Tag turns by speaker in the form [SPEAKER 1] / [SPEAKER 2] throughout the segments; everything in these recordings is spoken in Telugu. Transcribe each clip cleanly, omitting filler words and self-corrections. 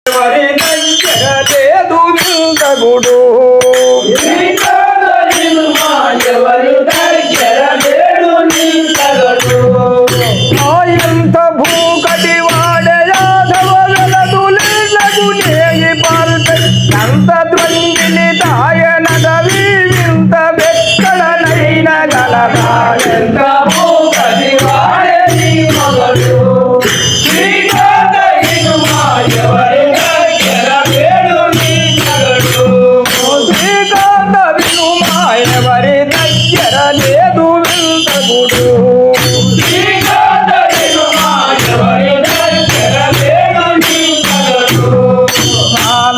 [SPEAKER 1] ఎవరి దగ్గర లేదు వింతగుడు
[SPEAKER 2] ఎవరి దగ్గర లేడు నింతగడు
[SPEAKER 1] ఎంత భూకటి వాడే యాదవ వెలదు లేగు నేయి పాల్పై ఎంత ద్వంగిలి తాయనదవి వింత వెక్కడనైన గలదా
[SPEAKER 2] ఎంత భూపతి వాడే నీ మగడు ఎవరి దగ్గర లేడు నింతగడు
[SPEAKER 1] శ్రీకాంత వినుమా ఎవరి దగ్గర లేదు వింతగుడు
[SPEAKER 2] ఎవరి దగ్గర లేడు నింతగడు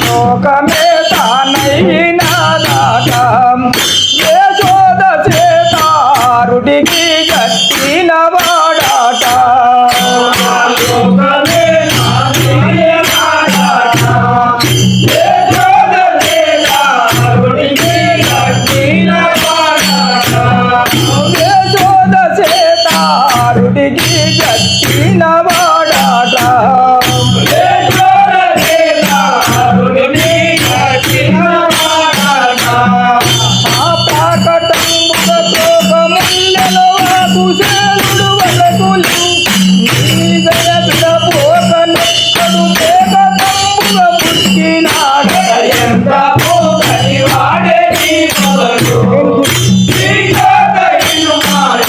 [SPEAKER 1] లోకమే తానైనాదాట యశోద చేతారుడికి గట్టిన వాడాట
[SPEAKER 2] లోకమే
[SPEAKER 1] యశోద చేతారుడికి గట్టిన వాడాట ఆ పాకటంబుగ తోకముల్లెలో కుశలుడు వలకులు నీదయ బిడపోక నెక్కడు పేక తంబుగ పుట్టినాడ
[SPEAKER 2] ఎంత భూపతి వాడే నీ మగడు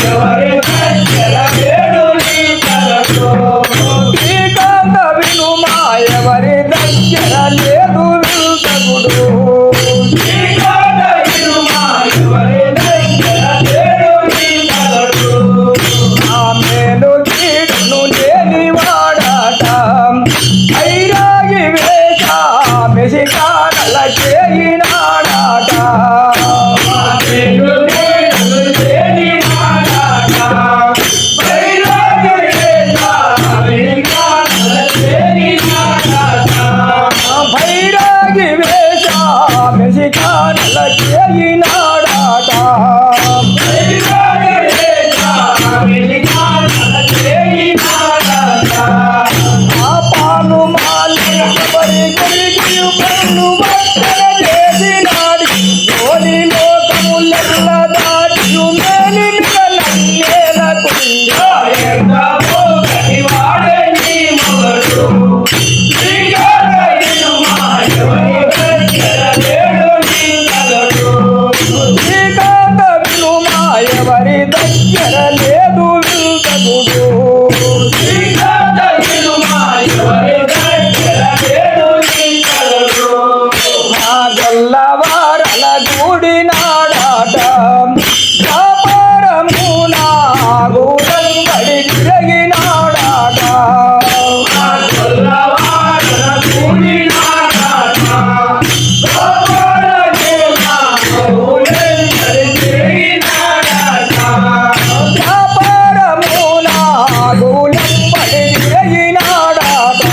[SPEAKER 2] ఎవరి దగ్గర లేడు నింతగడు
[SPEAKER 1] శ్రీకాంత వినుమా ఎవరి దగ్గర లేదు వింతగుడు ఆ మేలు కీడును లేని వాడాట ఐరాగి వేష మెసికాడల చేయినాడాట భైరాగి వేష మెసికాడల చేయినాడాట ఆ పాలు మాలి కొరికి పన్ను భక్తన చేసినాడు ధోని లోకముల దాటి మేలి మిగలన్నేల కుండ శ్రీకాంత వినుమా ఎవరి దగ్గర లేదు వింతగుడు నా గొల్లవారల గూడినాడాట వ్యాపారమున గూడంబడి తిరిగినాడాట వ్యాపారమున గూడంబడి తిరిగినాడాట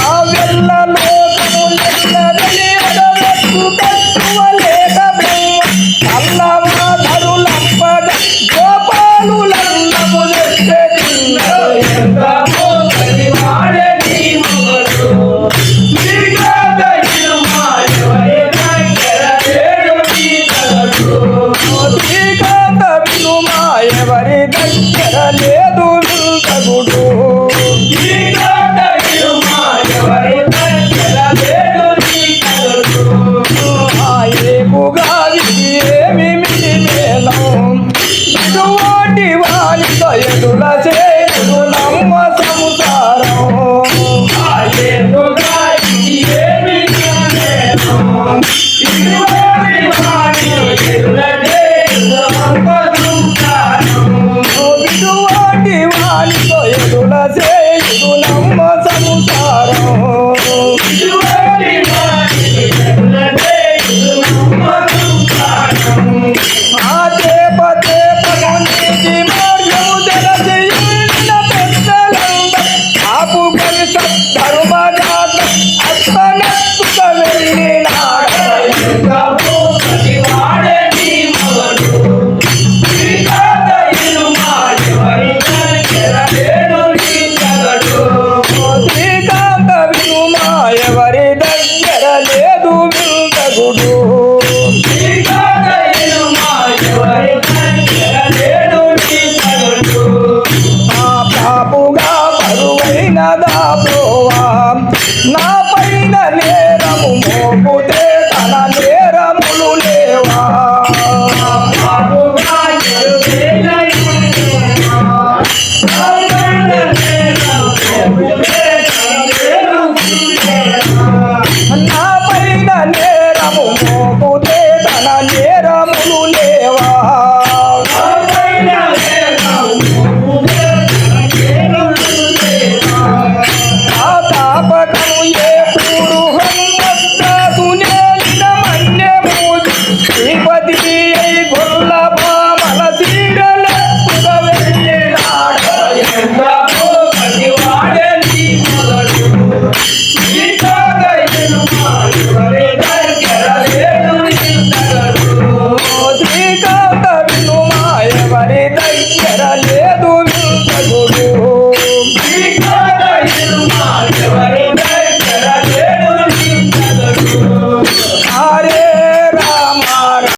[SPEAKER 1] ఆ వెళ్ళ లోకములెల్లదలి అడవెక్కు కట్టువలేక బ్రహ్మ అల్లవాధరులంపద గోపాలులన్నము శ్రీకాంత వినుమా ఎవరి దగ్గర లేదు వింతగుడు ఏపుగా ఏమి మిటి మేళం ఇటువంటి వారితో ఎదుల చే